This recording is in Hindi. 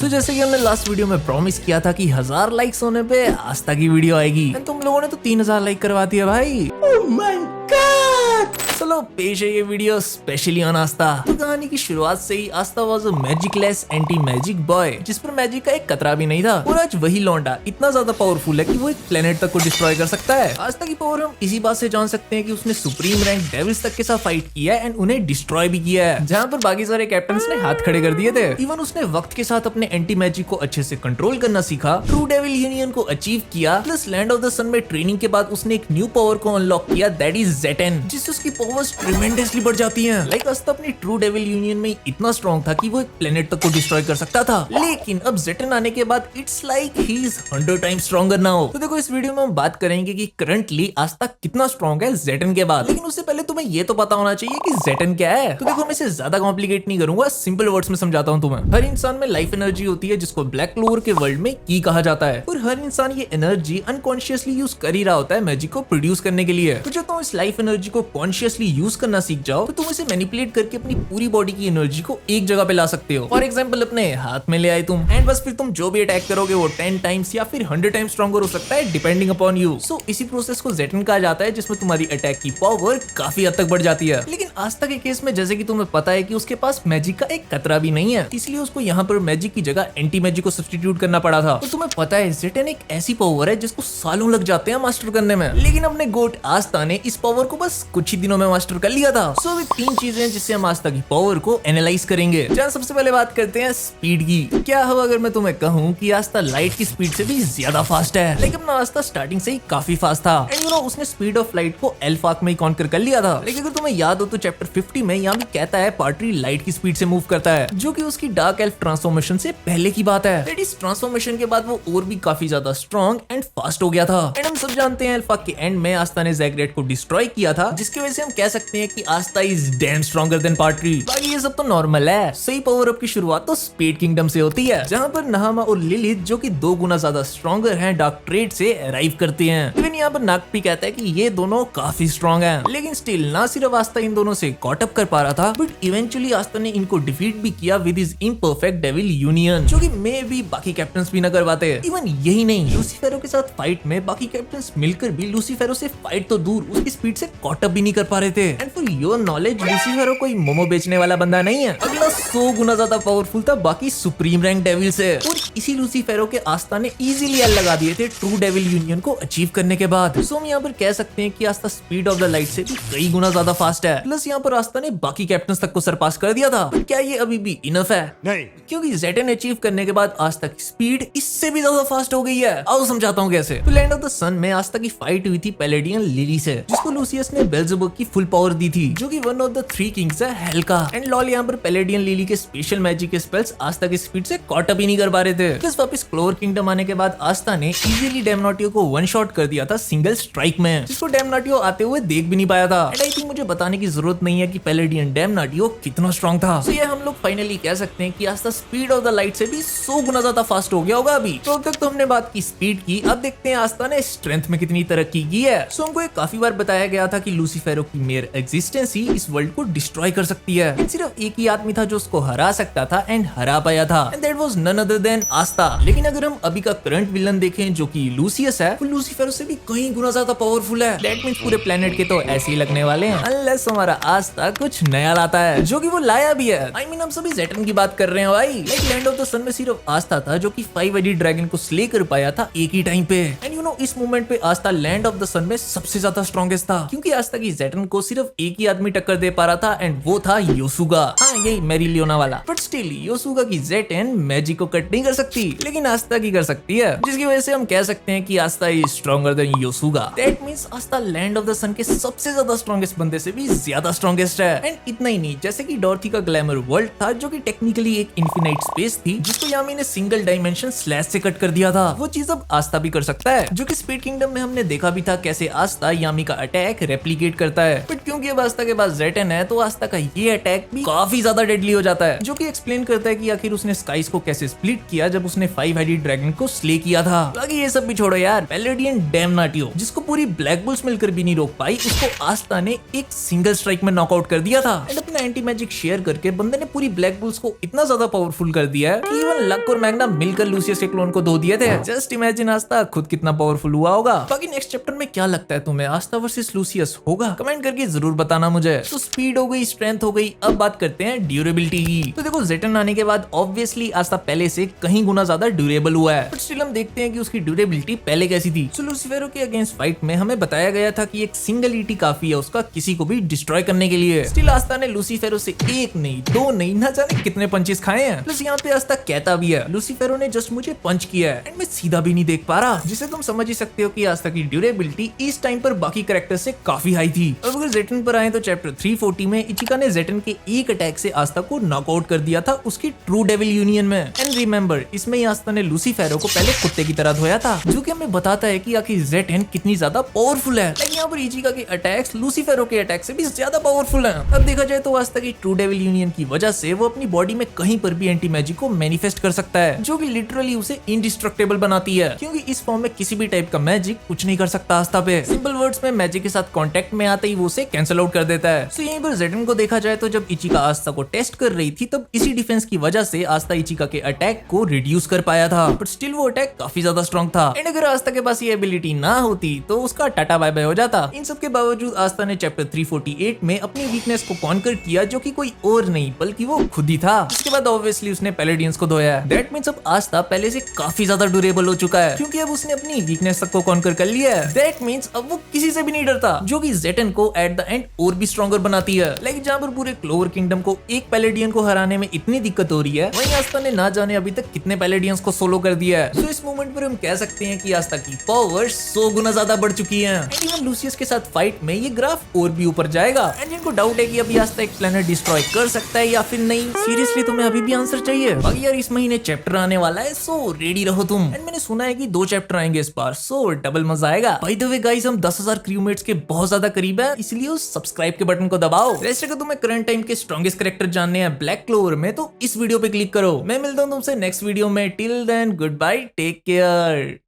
तो जैसे कि हमने लास्ट वीडियो में प्रॉमिस किया था कि 1000 लाइक्स होने पे आस्था की वीडियो आएगी, तुम लोगों ने तो 3000 लाइक करवा दिया भाई। Oh my God. चलो पेश है ये वीडियो स्पेशली ऑन आस्था। तो कहानी की शुरुआत से ही Asta was a magicless anti magic boy, जिस पर मैजिक का एक कतरा भी नहीं था। और आज वही लौंडा इतना ज्यादा पावरफुल है कि वो एक प्लेनेट तक को डिस्ट्रॉय कर सकता है। आस्था की पावर हम इसी बात से जान सकते हैं कि उसने सुप्रीम रैंक डेविल्स तक के साथ फाइट किया है एंड उन्हें डिस्ट्रॉय भी किया है, जहाँ पर बाकी सारे कैप्टन ने हाथ खड़े कर दिए थे। इवन उसने वक्त के साथ अपने एंटी मैजिक को अच्छे से कंट्रोल करना सीखा, ट्रू डेविल यूनियन को अचीव किया, प्लस लैंड ऑफ द सन में ट्रेनिंग के बाद उसने एक न्यू पावर को अनलॉक किया, दैट इज ज़ेटन, जिससे उसकी पावर्स ट्रेमेंडसली बढ़ जाती हैं। लाइक आस्था अपनी ट्रू डेविल यूनियन में इतना स्ट्रॉन्ग था कि वो एक प्लेनेट तक को डिस्ट्रॉय कर सकता था। लेकिन अब ज़ेटन आने के बाद it's like he is 100 times stronger now. तो देखो इस वीडियो में हम बात करेंगे कि करंटली आस्था कितना स्ट्रॉन्ग है ज़ेटन के बाद। लेकिन उससे पहले तुम्हें ये तो पता होना चाहिए कि ज़ेटन क्या है। तो देखो मैं इसे ज्यादा कॉम्प्लिकेट नहीं करूंगा, सिंपल वर्ड्स में समझाता हूँ तुम्हें। हर इंसान में लाइफ एनर्जी होती है जिसको ब्लैक क्लोवर के वर्ल्ड में की कहा जाता है, और हर इंसान ये एनर्जी अनकॉन्शियसली यूज कर ही रहा होता है मैजिक को प्रोड्यूस करने के लिए। तो जब तुम इस लाइफ एनर्जी को कॉन्शियसली यूज करना सीख जाओ तो तुम इसे मैनिपुलेट करके अपनी पूरी बॉडी की एनर्जी को एक जगह पे ला सकते हो। फॉर एग्जांपल अपने हाथ में ले आए तुम, एंड बस फिर तुम जो भी अटैक करोगे वो 10 टाइम्स या फिर 100 टाइम्स स्ट्रॉन्गर हो सकता है डिपेंडिंग अपॉन यू। सो इसी प्रोसेस को ज़ेटन कहा जाता है, जिसमें तुम्हारी अटैक की पावर काफी हद तक बढ़ जाती है। लेकिन आस्था के केस में जैसे कि तुम्हें पता है कि उसके पास मैजिक का एक कतरा भी नहीं है, इसलिए उसको यहाँ पर मैजिक की जगह एंटी मैजिक को सब्स्टिट्यूट करना पड़ा था। तो तुम्हें पता है ज़ेटन एक ऐसी पावर है जिसको सालों लग जाते हैं मास्टर करने में, लेकिन अपने गोट आस्था ने इस पावर को बस कुछ ही दिनों में मास्टर कर लिया था। सो तीन चीजें हैं जिससे हम आस्था की पावर को एनालाइज करेंगे। चलो सबसे पहले बात करते हैं स्पीड की। क्या हो अगर मैं तुम्हें कहूँ कि आस्था लाइट की स्पीड से भी ज्यादा फास्ट है। लेकिन अपना आस्था स्टार्टिंग से ही काफी फास्ट था, एंड यू नो उसने स्पीड ऑफ लाइट को एल्फाक में ही कॉन्कर कर लिया था। लेकिन अगर तुम्हें याद हो तो चैप्टर 50 में यहाँ भी कहता है पार्टरी लाइट की स्पीड से मूव करता है, जो कि उसकी डार्क एल्फ ट्रांसफॉर्मेशन से पहले की बात है। दैट इज ट्रांसफॉर्मेशन के बाद वो और भी काफी ज्यादा स्ट्रॉन्ग एंड फास्ट हो गया था। एंड हम सब जानते हैं एल्फाक के एंड में आस्था ने ज़ैगरेट को डिस्ट्रॉय किया था, जिसकी वजह से हम कह सकते हैं कि Asta is damn stronger than पार्टरी। बाकी ये सब तो नॉर्मल है। सही पावर अप की शुरुआत तो स्पीड किंगडम से होती है, जहाँ पर नहामा और लिलिथ जो कि 2 गुना ज्यादा स्ट्रॉन्गर हैं डार्क ट्रेड से अराइव करते हैं। इवन यहाँ पर नाग भी कहता है कि ये दोनों काफी स्ट्रॉन्ग हैं। लेकिन स्टिल ना सिर्फ आस्था इन दोनों से कॉट अप कर पा रहा था, बट इवेंचुअली आस्था ने इनको डिफीट भी किया with his imperfect devil union, जो कि मे भी बाकी कैप्टन्स भी न कर पाते। इवन यही नहीं, लूसीफेरो के साथ फाइट में बाकी कैप्टन्स मिलकर भी लूसीफेरो से फाइट तो दूर उसकी स्पीड से कॉट अप भी नहीं कर पा रहे थे। एंड फॉर योर नॉलेज लूसीफेरो कोई मोमो बेचने वाला बंदा नहीं है, अगला 100 गुना ज्यादा पावरफुल था बाकी सुप्रीम रैंक डेविल से। और इसी लूसीफेरो के आस्था ने इजीली एल लगा दिए थे ट्रू डेविल यूनियन को अचीव करने के बाद। सो हम यहाँ पर कह सकते हैं कि आस्था स्पीड ऑफ द लाइट से भी कई गुना ज्यादा फास्ट है। प्लस यहाँ पर आस्था ने बाकी कैप्टन्स तक को सरपास कर दिया था। पर क्या ये अभी भी इनफ है? नहीं, क्योंकि ज़ेटन अचीव करने के बाद आस्था की स्पीड इससे भी ज्यादा फास्ट हो गई है। आओ समझाता हूँ कैसे। तो लैंड ऑफ द सन में आस्था की फाइट हुई थी पैलेडियन लिली से, जिसको लूसियस ने बेल्जेबुब की फुल पावर दी थी, जो कि वन ऑफ द 3 किंग्स है हेल का। एंड लॉल यहाँ पर पैलेडियन लिली के स्पेशल मैजिक के स्पेल्स आस्था की स्पीड से कॉट अप ही नहीं कर पा रहे थे। प्लस वापस क्लोवर किंगडम आने के बाद आस्था ने इजीली डैमनाटियो को वन शॉट कर दिया था सिंगल स्ट्राइक में, जिसको डैमनाटियो आते हुए देख भी नहीं पाया था। एंड आई थिंक मुझे बताने की जरूरत नहीं है कि पैलेडियन डैमनाटियो कितना स्ट्रॉन्ग था। तो ये हम लोग फाइनली कह सकते हैं कि आस्था स्पीड ऑफ द लाइट से भी 100 गुना ज्यादा फास्ट हो गया होगा अभी। तो अब तक तो हमने बात की स्पीड की, अब देखते हैं आस्था ने स्ट्रेंथ में कितनी तरक्की की है। सो हमको काफी बार बताया गया था कि लूसीफेरो की मेयर एग्जिस्टेंस ही इस वर्ल्ड को डिस्ट्रॉय कर सकती है। सिर्फ एक ही आदमी था जो उसको हरा सकता था एंड हरा पाया था, and that was none other than Asta. लेकिन अगर हम अभी का करंट विलन देखें जो कि लूसियस है, वो लूसीफेरो से भी कई गुना ज्यादा पावरफुल है। दैट मींस पूरे प्लेनेट के तो ऐसे ही लगने वाले हैं अनलेस हमारा आस्था कुछ नया लाता है, जो कि वो लाया भी है। आई मीन हम सभी ज़ेटन की बात कर रहे हैं भाई। लाइक लैंड ऑफ द सन में सिर्फ आस्था था जो कि 5 हेडेड ड्रैगन को स्ले कर पाया था एक ही टाइम पे। एंड यू नो इस मोमेंट पे आस्था लैंड ऑफ द सन में सबसे ज्यादा स्ट्रॉन्गेस्ट था, क्योंकि आस्था की ज़ेटन को सिर्फ एक ही आदमी टक्कर दे पा रहा था, एंड वो था योसुगा। हाँ यही मेरिलियोना वाला। बट स्टिल योसुगा की ज़ेटन मैजिक को कट नहीं कर सकती, लेकिन आस्था की कर सकती है, जिसकी वजह से हम कह सकते हैं कि Asta is stronger than Yosuga. That means Asta land of the sun के सबसे ज्यादा स्ट्रॉन्गेस्ट बंदे से भी ज्यादा स्ट्रॉन्गेस्ट है। एंड इतना ही नहीं, जैसे कि डॉर्थी का ग्लैमर वर्ल्ड था जो कि टेक्निकली एक इन्फिनाइट स्पेस थी, जिसको यामी ने सिंगल डायमेंशन स्लैश से कट कर दिया था, वो चीज अब आस्था भी कर सकता है, जो कि स्पीड किंगडम में हमने देखा भी था कैसे आस्था यामी का अटैक रेप्लिकेट करता है। बट बट क्योंकि अब आस्था के पास जेटन है तो आस्था का ये अटैक भी काफी ज्यादा डेडली हो जाता है, जो कि एक्सप्लेन करता है कि आखिर उसने स्काइस को कैसे स्प्लिट किया जब उसने 5 हेडेड ड्रैगन को स्ले किया था। बाकी ये सब भी छोड़ो यार, पैलेडियन डैमनाटियो जिसको पूरी ब्लैक बुल्स मिलकर भी नहीं रोक पाई, उसको आस्था ने एक सिंगल स्ट्राइक में नॉकआउट कर दिया था। एंड अपना एंटी मैजिक शेयर करके बंदे ने पूरी ब्लैक बुल्स को इतना ज्यादा पावरफुल कर दिया है कि इवन लक और मैग्ना मिलकर लूसियस के क्लोन को धो दिए थे। जस्ट इमेजिन आस्था खुद कितना पावरफुल हुआ होगा। बाकी नेक्स्ट चैप्टर में क्या लगता है तुम्हें, आस्था वर्सेस लूसियस होगा? कमेंट करके जरूर बताना मुझे। तो स्पीड हो गई, स्ट्रेंथ हो गई, अब बात करते हैं ड्यूरेबिलिटी की। तो देखो जेटन आने के बाद ऑब्वियसली आस्था पहले से कहीं गुना ज्यादा ड्यूरेबल हुआ है, बट स्टिल हम देखते हैं कि उसकी ड्यूरेबिलिटी पहले कैसी थी। सो लूसीफेरो के अगेंस्ट फाइट में हमें बताया गया था कि एक सिंगल ईटी काफी है उसका किसी को भी डिस्ट्रॉय करने के लिए। स्टिल आस्था ने लूसीफेरो से एक नहीं, दो नहीं, ना जाने कितने पंचेस खाए हैं। प्लस यहाँ पे आस्था कहता भी है लूसीफेरो ने जस्ट मुझे पंच किया है एंड मैं सीधा भी नहीं देख पा रहा, जिसे तुम समझ ही सकते हो कि आस्था की ड्यूरेबिलिटी इस टाइम पर बाकी कैरेक्टर से काफी हाई थी। अब अगर जेटन पर आए तो चैप्टर 340 में इचिका ने जेटन के एक अटैक से आस्था को नॉकआउट कर दिया था उसकी ट्रू डेविल यूनियन में। एंड रिमेंबर इसमें ही आस्था ने लूसीफेरो को पहले कुत्ते की तरह धोया था, जो कि हमें बताता है कि आखिर जेटन कितनी ज्यादा पावरफुल है। लेकिन यहाँ पर इचिका के अटैक्स लूसीफेरो के अटैक से भी ज्यादा पावरफुल है। अब देखा जाए तो आस्था की ट्रू डेविल यूनियन की वजह से वो अपनी बॉडी में कहीं पर भी एंटी मैजिक को मैनिफेस्ट कर सकता है, जो कि लिटरली उसे इंडिस्ट्रक्टेबल बनाती है, क्योंकि इस फॉर्म में किसी भी टाइप का मैजिक कुछ नहीं कर सकता आस्था पे। सिंपल वर्ड्स में मैजिक के साथ कांटेक्ट में आते ही वो उसे कैंसिल आउट कर देता है। सो यहीं पर जेटन को देखा जाए तो जब इचिका आस्था को टेस्ट कर रही थी तब इसी डिफेंस की वजह से आस्था इचिका के अटैक को रिड्यूस कर पाया था, बट स्टिल वो अटैक काफी ज्यादा स्ट्रॉन्ग था। एंड अगर आस्था के पास ये एबिलिटी ना होती तो उसका टाटा बाय बाय हो जाता। इन सब के बावजूद आस्था ने चैप्टर 348 में अपनी वीकनेस को कॉन्कर किया, जो कि कोई और नहीं बल्कि वो खुद ही था। इसके बाद ऑब्वियसली उसने पैलेडियंस को धोया। दैट मींस अब आस्था पहले से काफी ज्यादा ड्यूरेबल हो चुका है, क्योंकि अब उसने अपनी वीकनेस तक को कॉन्कर कर लिया है। दैट मींस अब वो किसी से भी नहीं डरता, जो कि जेटन को एट द एंड और भी स्ट्रॉन्गर बनाती है। लेकिन जहाँ पर पूरे क्लोवर किंगडम को एक पैलेडियन को हराने में इतनी दिक्कत हो रही है, वहीं आस्था ने ना जाने अभी तक कितने पैलेडियंस को सोलो कर दिया है। तो इस मोमेंट पर हम कह सकते हैं कि आस्था की पावर 100 गुना ज्यादा बढ़ चुकी है। एंड इवन लूसियस के साथ फाइट में ये ग्राफ और भी ऊपर जाएगा। एंड जिनको डाउट है कि अभी आस्था एक प्लेनेट डिस्ट्रॉय कर सकता है या फिर नहीं, सीरियसली तुम्हें अभी भी आंसर चाहिए? बाकी यार इस महीने चैप्टर आने वाला है, सो रेडी रहो तुम। एंड मैंने सुना है कि 2 चैप्टर आएंगे इस बार, सो डबल मजा आएगा। बाय द वे गाइस, हम 10,000 क्रूमेट्स के बहुत ज्यादा करीब है, इसलिए उस सब्सक्राइब के बटन को दबाओ। वैसे अगर तुम्हें करंट टाइम के स्ट्रॉन्गेस्ट कैरेक्टर जानने हैं ब्लैक क्लोवर में तो इस वीडियो पे क्लिक करो। मैं मिलता हूँ तुमसे नेक्स्ट वीडियो में। Till then good bye, take care.